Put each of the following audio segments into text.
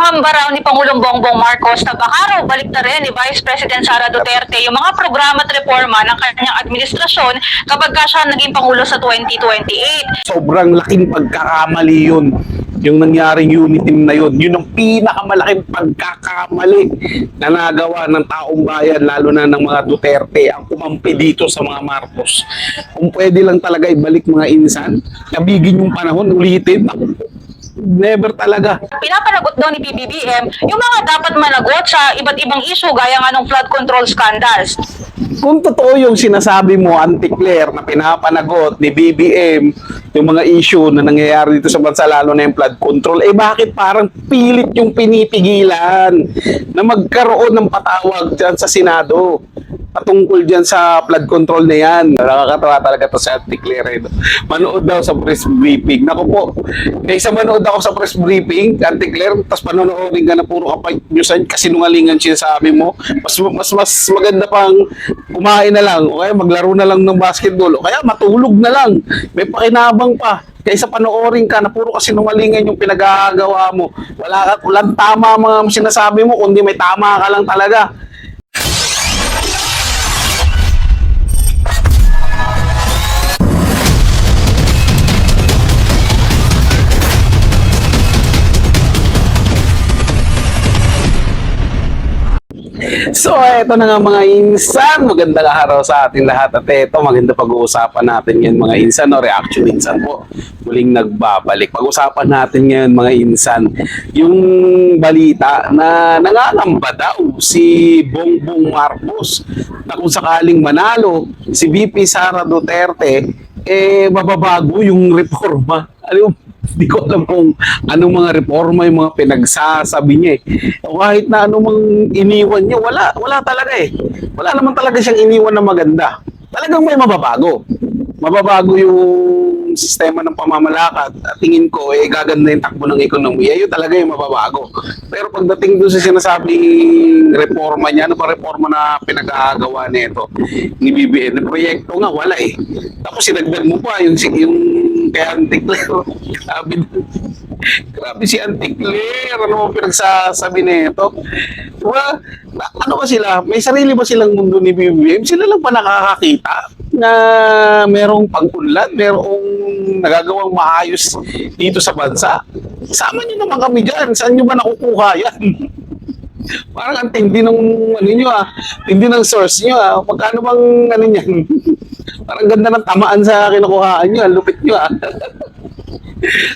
Pangamba raw ni Pangulong Bongbong Marcos na baka raw balik na rin ni Vice President Sara Duterte yung mga programa at reforma ng kanyang administrasyon kapag siya naging Pangulo sa 2028. Sobrang laking pagkakamali yun. Yung nangyaring unity na yun. Yun ang pinakamalaking pagkakamali na nagawa ng taong bayan, lalo na ng mga Duterte, ang kumampi dito sa mga Marcos. Kung pwede lang talaga ibalik mga insan, nabigin yung panahon, ulitin. Never talaga. Pinapanagot daw ni PBBM yung mga dapat managot sa iba't ibang issue gaya nga ng flood control scandals. Kung totoo yung sinasabi mo, Auntie Claire, na pinapanagot ni BBM yung mga issue na nangyayari dito sa bansa, lalo na yung flood control, eh bakit parang pilit yung pinipigilan na magkaroon ng patawag dyan sa Senado patungkol dyan sa flood control na yan? Nakakatawa talaga to sa Auntie Claire. Manood daw sa press briefing. Naku po, kaysa manood ako sa press briefing, Auntie Claire, tapos panonoodin ka na puro kapag-newsan, kasinungalingan siya sa amin mo, mas maganda pang kumain na lang, o kaya maglaro na lang ng basketball, o kaya matulog na lang, may pakinabang pa, kaysa panoorin ka na puro kasinungalingan yung pinagagawa mo. Walang tama mga sinasabi mo, kundi may tama ka lang talaga. So, eto na nga mga insan. Magandang araw sa ating lahat. At eto, maganda pag-uusapan natin ngayon mga insan, o reaction insan po. Muling nagbabalik. Pag-uusapan natin ngayon mga insan, yung balita na nangangamba daw si Bongbong Marcos na kung sakaling manalo si VP Sara Duterte, mababago yung reforma. Ano, hindi ko alam kung anong mga reforma yung mga pinagsasabi niya eh. O kahit na anong iniwan niya, wala talaga eh. Wala naman talaga siyang iniwan na maganda. Talagang may mababago. Mababago yung sistema ng pamamalakad. At tingin ko, gaganda yung takbo ng ekonomiya. Yun talaga yung mababago. Pero pagdating doon sa sinasabing reforma niya, ano pa reforma na pinag-aagawa nito ni BBM, na proyekto nga, wala eh. Tapos sinagdag mo pa yung kay Auntie Claire. Grabe si Auntie Claire. Ano mo pinagsasabi nito? Diba? Ano ba sila? May sarili ba silang mundo ni BBM? Sila lang pa nakakakita na merong pag-unlad, merong nagagawang maayos dito sa bansa. Sama niyo naman kami dyan. Saan niyo ba nakukuha yan? Parang ang tindi ng ano niyo tindi ng source niyo Magkano bang ano niyan? Parang ganda ng tamaan sa kinukuhaan niyo, lupit niyo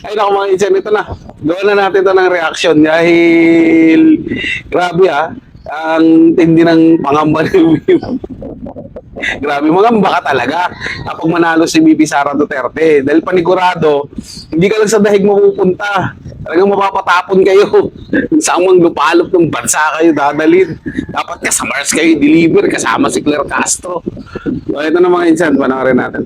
Ay naku mga insan, ito na. Gawin na natin ito ng reaction dahil grabe ang tindi ng pangamba ni BBM. Grabe, mangamba ka talaga kapag manalo si VP Sara Duterte. Dahil panigurado, hindi ka lang sa dahig mapupunta. Talagang mapapatapon kayo. Saan mang lupalop ng bansa kayo dadalhin. Dapat ka sa Mars kayo deliver kasama si Claire Castro. So, ito na mga insan, panoorin natin.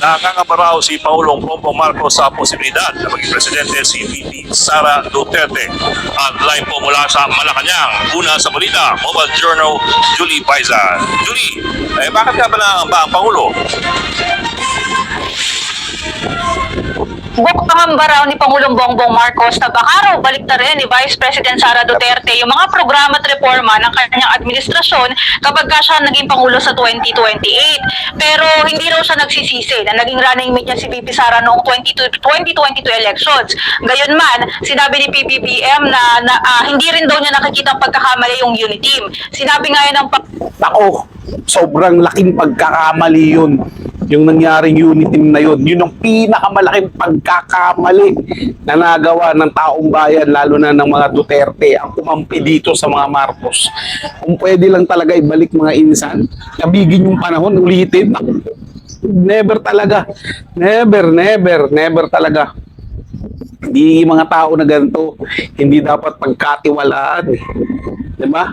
Nakangamba raw si Pangulong Bongbong Marcos sa posibilidad na maging presidente si VP Sara Duterte. At live po mula sa Malacanang, una sa balita, Mobile Journal, Julie Paiza. Julie, bakit ka ba ang Pangulo? Pangamba raw ni Pangulong Bongbong Marcos na baka raw balik na rin ni Vice President Sara Duterte yung mga programa at reforma ng kanyang administrasyon kapag siya naging Pangulo sa 2028. Pero hindi raw siya nagsisisi na naging running mate niya si VP Sara noong 2022 elections. Gayunman, sinabi ni PBBM na hindi rin daw niya nakikita pagkakamali yung unity team. Sinabi nga yan ng Ako, sobrang laking pagkakamali yun. Yung nangyaring unity na yun. Yun ang pinakamalaking pagkakamali na nagawa ng taong bayan, lalo na ng mga Duterte, ang kumampi dito sa mga Marcos. Kung pwede lang talaga ibalik mga insan, nabigin yung panahon, ulitin. Never talaga. Never talaga. Hindi mga tao na ganito, hindi dapat pagkatiwalaan. Diba?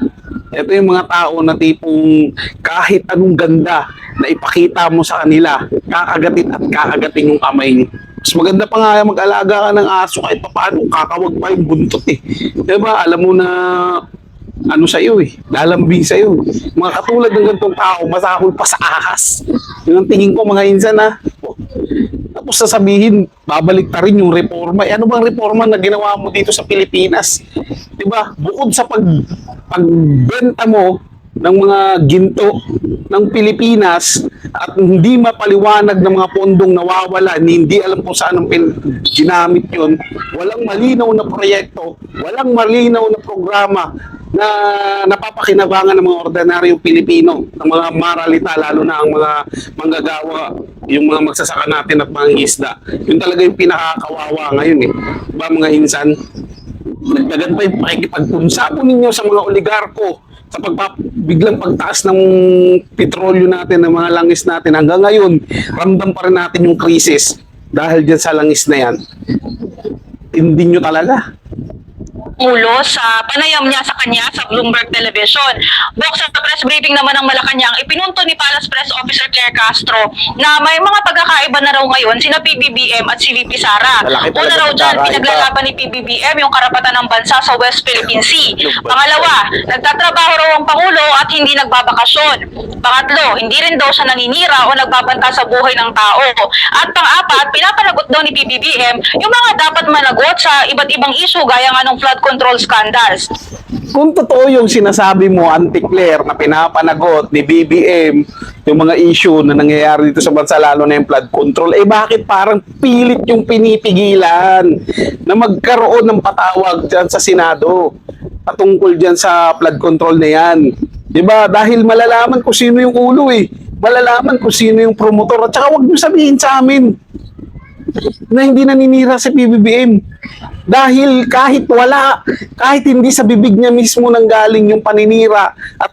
Ito yung mga tao na tipong kahit anong ganda na ipakita mo sa kanila, kakagatin at kakagatin yung kamay niyo. Mas maganda pa nga mag-alaga ka ng aso kahit paano, kakawag pa yung buntot eh. Diba? Alam mo na ano sa iyo lalambing sa iyo. Mga katulad ng ganitong tao, masahol pa sa ahas. Yun ang tingin ko mga insan Tapos sasabihin, babalik ta rin yung reforma. Ano bang reforma na ginawa mo dito sa Pilipinas? 'Di ba? Bukod sa pagbenta mo ng mga ginto ng Pilipinas at hindi mapaliwanag ng mga pondong nawawala, hindi alam kung saan ang ginamit yun, walang malinaw na proyekto, walang malinaw na programa na napapakinabangan ng mga ordinaryong Pilipino, ng mga maralita, lalo na ang mga manggagawa, yung mga magsasaka natin at mga isda. Yun talaga yung pinakakawawa ngayon Diba mga insan? Nagdagan pa yung pakikipagpunsapon ninyo sa mga oligarko sa biglang pagtaas ng petrolyo natin, ng mga langis natin. Hanggang ngayon, ramdam pa rin natin yung krisis dahil dyan sa langis na yan. Hindi nyo talaga. ulo sa panayam niya sa kanya sa Bloomberg Television. Bok sa press briefing naman ng Malacanang, ipinunto ni Palace Press Officer Claire Castro na may mga pagkakaiba na raw ngayon sina PBBM at si VP Sara. Malaki Una talaga raw dyan, pagkakaiba. pinaglalaban ni PBBM yung karapatan ng bansa sa West Philippine Sea. Pangalawa, nagtatrabaho raw ang Pangulo at hindi nagbabakasyon. Pangatlo, hindi rin daw siya naninira o nagbabanta sa buhay ng tao. At pang-apat, pinapanagot daw ni PBBM yung mga dapat managot sa iba't ibang issue gaya nga ng flood control scandals. Kung totoo yung sinasabi mo, Auntie Claire, na pinapanagot ni BBM yung mga issue na nangyayari dito sa bansa, lalo na yung flood control, bakit parang pilit yung pinipigilan na magkaroon ng patawag dyan sa Senado patungkol dyan sa flood control na yan? Diba? Dahil malalaman kung sino yung ulo malalaman kung sino yung promotor, at saka huwag nyo sabihin sa amin na hindi naninira si PBBM. Dahil kahit wala, kahit hindi sa bibig niya mismo nanggaling yung paninira at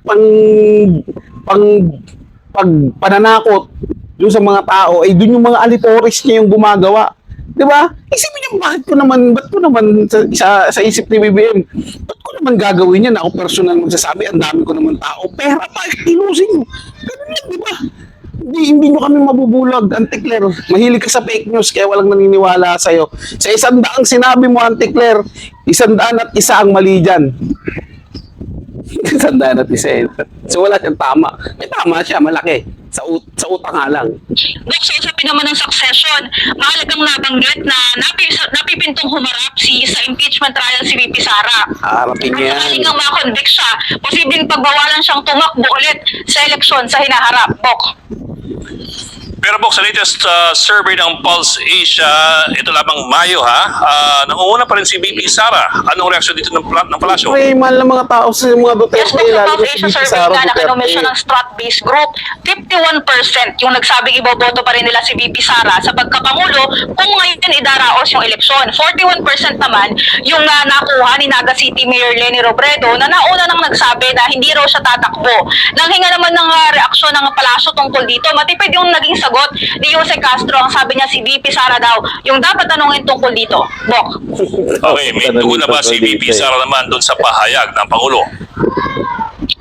pananakot doon sa mga tao, doon yung mga alitoris niya yung gumagawa. Di ba? Isipin niyo, ba't ko naman sa isip ni BBM, ba't ko naman gagawin yan? Ako personal magsasabi, ang dami ko naman tao. Pera pa, ilusin nyo. Ganun yan, di ba? Hindi nyo kami mabubulag, Auntie Claire. Mahilig ka sa fake news, kaya walang naniniwala sa'yo. Sa 100 sinabi mo, Auntie Claire, 101 ang mali dyan. 101. So wala siyang tama. May tama siya, malaki. Sa utang nga lang. Dok, sa usapin naman ng succession, mahalagang nabanggit na napipintong humarap sa impeachment trial si VP Sara. Harapin niya At yan. sakaling ma-convict siya, posibleng pagbawalan siyang tumakbo ulit sa eleksyon sa hinaharap. Bok. Pero Box, sa latest survey ng Pulse Asia, ito lamang Mayo nangunguna pa rin si VP Sara. Anong reaksyon dito ng palasyo? May mahal ng mga tao sa mga Duterte. Yes, Bok, sa lalo Pulse na si Asia VP survey Sara nga, Duterte. nakinomisyon ng Strat-based group, 51% yung nagsabing iboboto pa rin nila si VP Sara sa pagkapangulo kung ngayon idaraos yung eleksyon. 41% naman yung nakuha ni Naga City Mayor Leni Robredo na nauna nang nagsabi na hindi raw siya tatakbo. Nanghinga naman ng reaksyon ng palasyo tungkol dito, matipid yung naging sagot ni Jose Castro. Ang sabi niya, si VP Sara daw yung dapat tanungin tungkol dito. Bok. Okay, may tugon na ba si VP Sara naman doon sa pahayag ng Pangulo?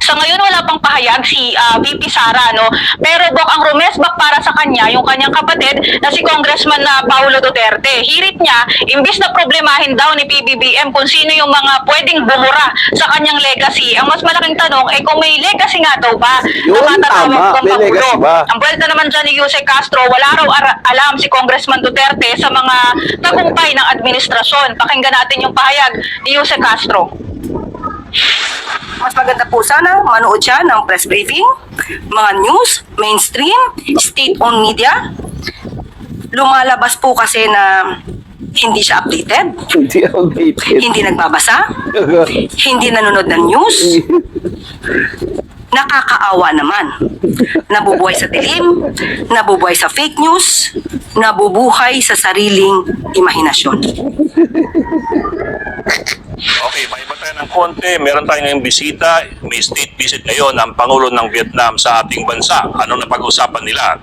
Sa ngayon wala pang pahayag si VP Sara, no? Pero Bok, ang rumesbak para sa kanya, yung kanyang kapatid na si Congressman na Paulo Duterte. Hirit niya, imbis na problemahin daw ni PBBM kung sino yung mga pwedeng bumura sa kanyang legacy. Ang mas malaking tanong ay kung may legacy nga daw ba Yun, na matatawag tama. kong May Pangulo. legacy ba? Ang buwelta naman dyan ni Jose Castro, wala raw alam si Congressman Duterte sa mga tagumpay ng administrasyon. Pakinggan natin yung pahayag ni Jose Castro. Mas maganda po sana manood siya ng press briefing, mga news, mainstream, state-owned media. Lumalabas po kasi na hindi siya updated, Hindi outdated. hindi nagbabasa, hindi nanonood ng news. Nakakaawa naman. Nabubuhay sa dilim, nabubuhay sa fake news, nabubuhay sa sariling imahinasyon. Okay, maiba tayo ng konti. Meron tayong ngayong bisita. May state visit ngayon ang Pangulo ng Vietnam sa ating bansa. Anong napag-usapan nila?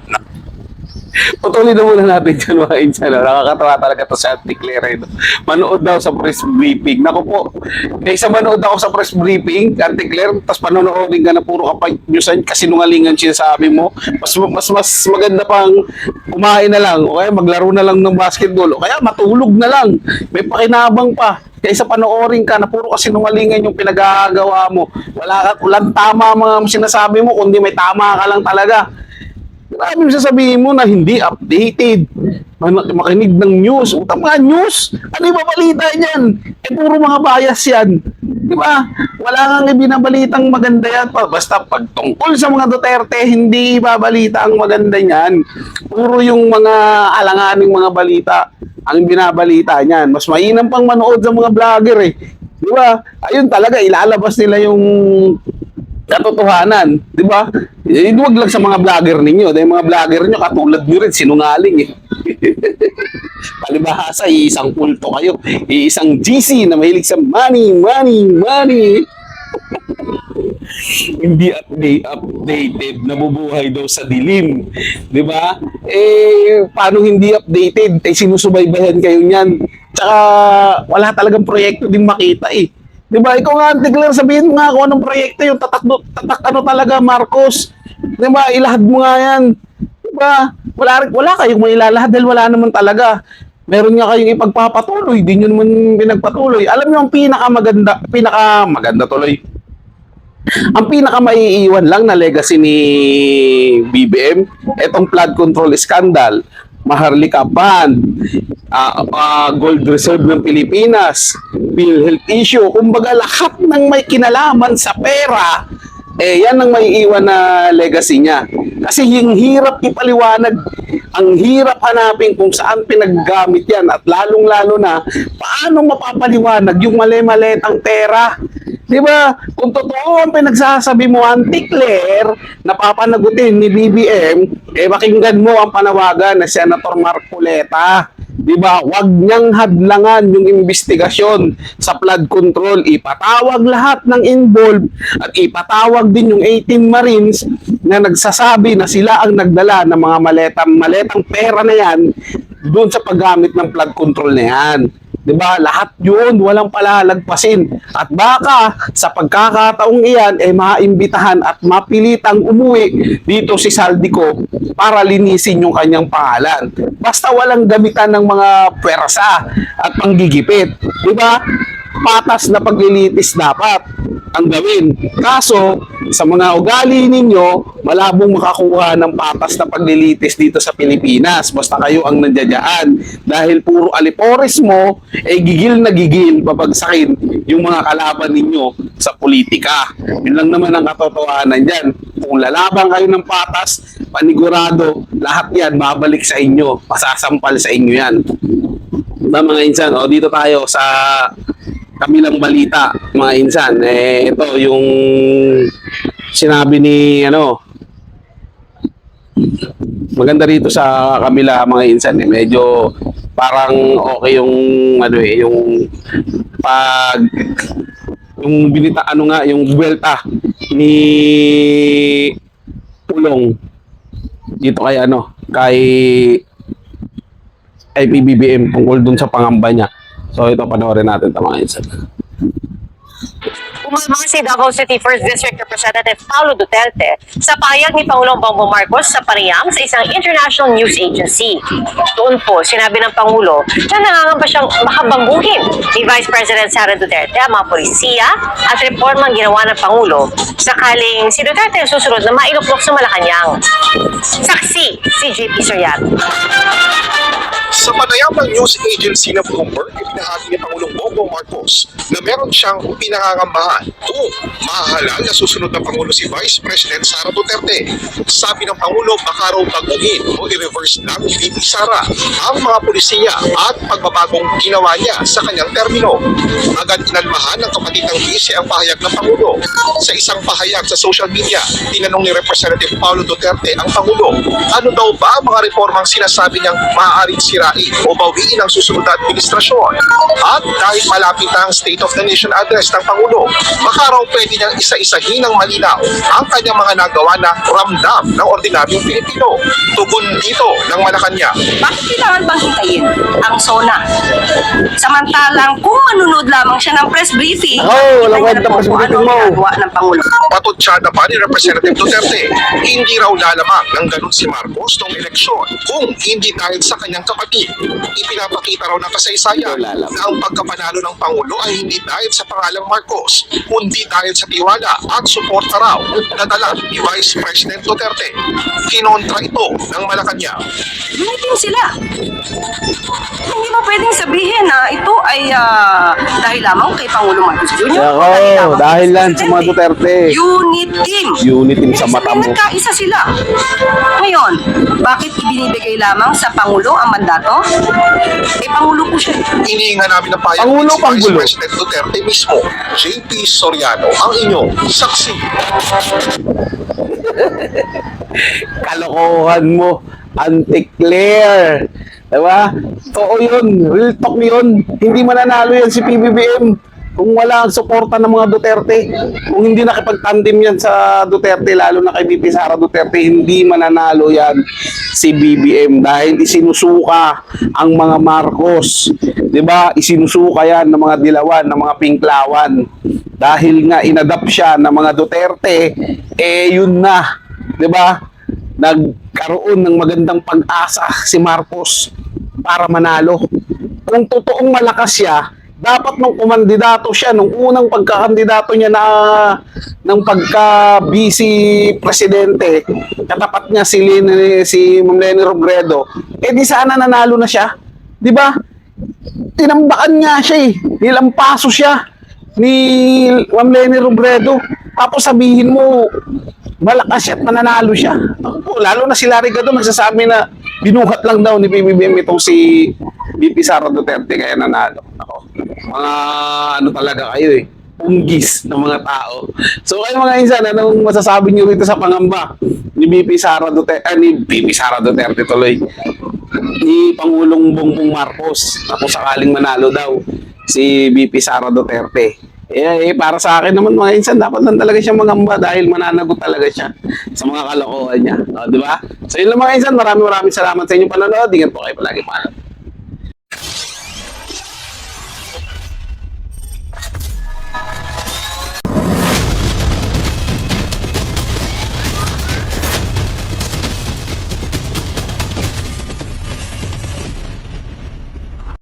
Patuloy na muna natin dyan mga insan. Nakakatawa talaga to sa Auntie Claire. Manood daw sa press briefing. Naku po, kaysa manood ako sa press briefing, Auntie Claire, tapos panonoodin ka na puro kapag-newsan, kasinungalingan sinasabi mo, mas maganda pang kumain na lang, o kaya maglaro na lang ng basketball, o kaya matulog na lang, may pakinabang pa. kaysa panoorin ka na puro kasinungalingan yung pinagagawa mo. Walang tama mga sinasabi mo, kundi may tama ka lang talaga. Marami sasabihin mo na hindi updated. Makinig ng news. Utang mga news. Ano yung babalita niyan? Puro mga bias yan. Di ba? Wala kang ibinabalitang maganda yan. Basta pag tungkol sa mga Duterte, hindi babalita ang maganda niyan. Puro yung mga alanganing mga balita ang binabalita niyan. Mas mainam pang manood sa mga vlogger eh. Di ba? Ayun talaga, ilalabas nila yung katotohanan, di ba? Huwag lang sa mga vlogger ninyo. Dahil mga vlogger nyo, katulad nyo rin, sinungaling eh. Palibhasa, isang kulto kayo. Isang GC na mahilig sa money. Hindi updated, nabubuhay daw sa dilim. Di ba? Paano hindi updated? Sinusubaybayan kayo niyan. Tsaka, wala talagang proyekto din makita eh. Di ba? Ikaw nga, Tigler, sabihin mo nga kung anong proyekto yung tatak ano talaga, Marcos. Di ba? Ilahad mo nga yan. Di ba? Wala kayong mailalahad dahil wala naman talaga. Meron nga kayong ipagpapatuloy, di nyo naman pinagpatuloy. Alam nyo ang pinakamaganda tuloy. Ang pinakamaiiwan lang na legacy ni BBM, etong flood control scandal, Maharlika Band, gold reserve ng Pilipinas, PhilHealth issue, kumbaga lahat ng may kinalaman sa pera, yan ang maiiwan na legacy niya. Kasi yung hirap ipaliwanag, ang hirap hanapin kung saan pinaggamit yan at lalong-lalo na paano mapapaliwanag yung mali-maletang pera. Di ba? Kung totoo ang pinagsasabi mo, Auntie Claire, napapanagutin ni BBM, pakinggan mo ang panawagan na Senator Marcoleta. Di ba? Huwag niyang hadlangan yung investigasyon sa flood control. Ipatawag lahat ng involved at ipatawag din yung 18 Marines na nagsasabi na sila ang nagdala ng mga maletang pera na yan doon sa paggamit ng flood control na yan. Diba? Lahat yun, walang palalagpasin. At baka sa pagkakataong iyan, maimbitahan at mapilitang umuwi dito si Saldico para linisin yung kanyang pangalan. Basta walang gamitan ng mga pwersa at panggigipit. Diba? Patas na paglilitis dapat ang gawin. Kaso, sa mga ugali ninyo, malabong makakuha ng patas na paglilitis dito sa Pilipinas. Basta kayo ang nandiyadyaan. Dahil puro alipores mo, gigil na gigil babagsakin yung mga kalaban ninyo sa politika. Yun lang naman ang katotohanan dyan. Kung lalaban kayo ng patas, panigurado, lahat yan babalik sa inyo. Masasampal sa inyo yan. Mga insan, dito tayo sa kamilang balita, mga insan. Ito yung sinabi ni maganda rito sa kamila, mga insan. Medyo parang okay yung yung binita yung buwelta ni Pulong dito kay PBBM tungkol dun sa pangamba niya. So ito, panoorin natin ito, mga insan. Umabang si Davao City 1st District Representative Paulo Duterte sa pahayag ni Pangulong Bongbong Marcos sa Pariam sa isang international news agency. Doon po, sinabi ng Pangulo na nangangamba siyang makabangguhin ni Vice President Sara Duterte ang mga polisiya at reformang ginawa ng Pangulo sakaling si Duterte ang susunod na mailuklok sa Malacanang. Saksi si JP Soriano. Sa panayamang news agency ng Bloomberg, ibinahagi ni Pangulong Bongbong Marcos na meron siyang pinangangambahan kung mahalal na susunod na Pangulo si Vice President Sara Duterte. Sabi ng Pangulo, baka raw baguhin o i-reverse lang ni VP Sara ang mga polisiya at pagbabagong ginawa niya sa kanyang termino. Agad inalmahan ng kapatid ng vice ang pahayag ng Pangulo. Sa isang pahayag sa social media, tinanong ni Representative Paulo Duterte ang Pangulo, ano daw ba ang mga reformang sinasabi niyang maaaring sirain o bawiin ang susunod na administrasyon. At dahil malapit na ang State of the Nation address ng Pangulo, baka raw pwede niyang isa-isahin ng malinaw ang kanyang mga nagawa na ramdam ng ordinaryong Pilipino. Tugon dito ng Malacanang. Bakit kailangan bang hintayin ang SONA? Samantalang kung manunod lamang siya ng press briefing, walang kita niya na kwenta po press kung briefing anong mo. ginagawa ng Pangulo. Patutsada pa ni Representative Duterte, hindi raw lalamang ng ganun si Marcos noong eleksyon kung hindi dahil sa kanyang kapatid Ipinapakita raw ng kasaysayan na ang pagkapanalo ng Pangulo ay hindi dahil sa pangalang Marcos, kundi dahil sa tiwala at suporta raw na dala ni Vice President Duterte. Kinontra ito ng Malacanang. Unitin sila. Hindi mo pwedeng sabihin na ito ay dahil lamang kay Pangulo Marcos Jr. Ako, dahil lang sa mga Duterte. Unit team. Unit team sa Ibig mata sabihin, mo. nagkaisa sila. Ngayon, bakit ibinibigay lamang sa Pangulo ang mandato? Eh, Pangulo po siya. Iniinga namin ng payag Pangulo, si Vice Pangulo. President Duterte mismo. JP Soriano ang inyong saksi. Kalokohan mo, anti-Claire. Diba? Totoo yun. Real talk yun. Hindi mananalo yan si PBBM kung wala ang suporta ng mga Duterte. Kung hindi nakipag-tandem yan sa Duterte, lalo na kay VP Sara Duterte, hindi mananalo yan si BBM dahil isinusuka ang mga Marcos. Diba? Isinusuka yan ng mga Dilawan, ng mga Pinklawan. Dahil nga inadapt siya ng mga Duterte, yun na. Diba? Nagkaroon ng magandang pag-asa si Marcos para manalo. Kung totoong malakas siya, dapat nung kumandidato siya, nung unang pagkakandidato niya na ng pagka-vice presidente, katapat niya si Ma'am Leni Robredo, di sana nanalo na siya. Di ba? Tinambakan nga siya nilampaso siya ni Ma'am Leni Robredo. Tapos sabihin mo, malakas siya at mananalo siya. Ako, lalo na si Larry Gadon nagsasabi na binuhat lang daw ni BBM itong si VP Sara Duterte kaya nanalo. Ako, mga ano talaga kayo punggis ng mga tao. So kayo mga insan, anong masasabi niyo rito sa pangamba ni VP Sara Duterte, tuloy, ni Pangulong Bongbong Marcos na kung sakaling manalo daw si VP Sara Duterte? Para sa akin naman mga insan, dapat lang talaga siya mangamba dahil mananagot talaga siya sa mga kalokohan niya. Di ba? So yun lang mga insan, maraming salamat sa inyong panonood. Ingat po kayo palagi. Paalam.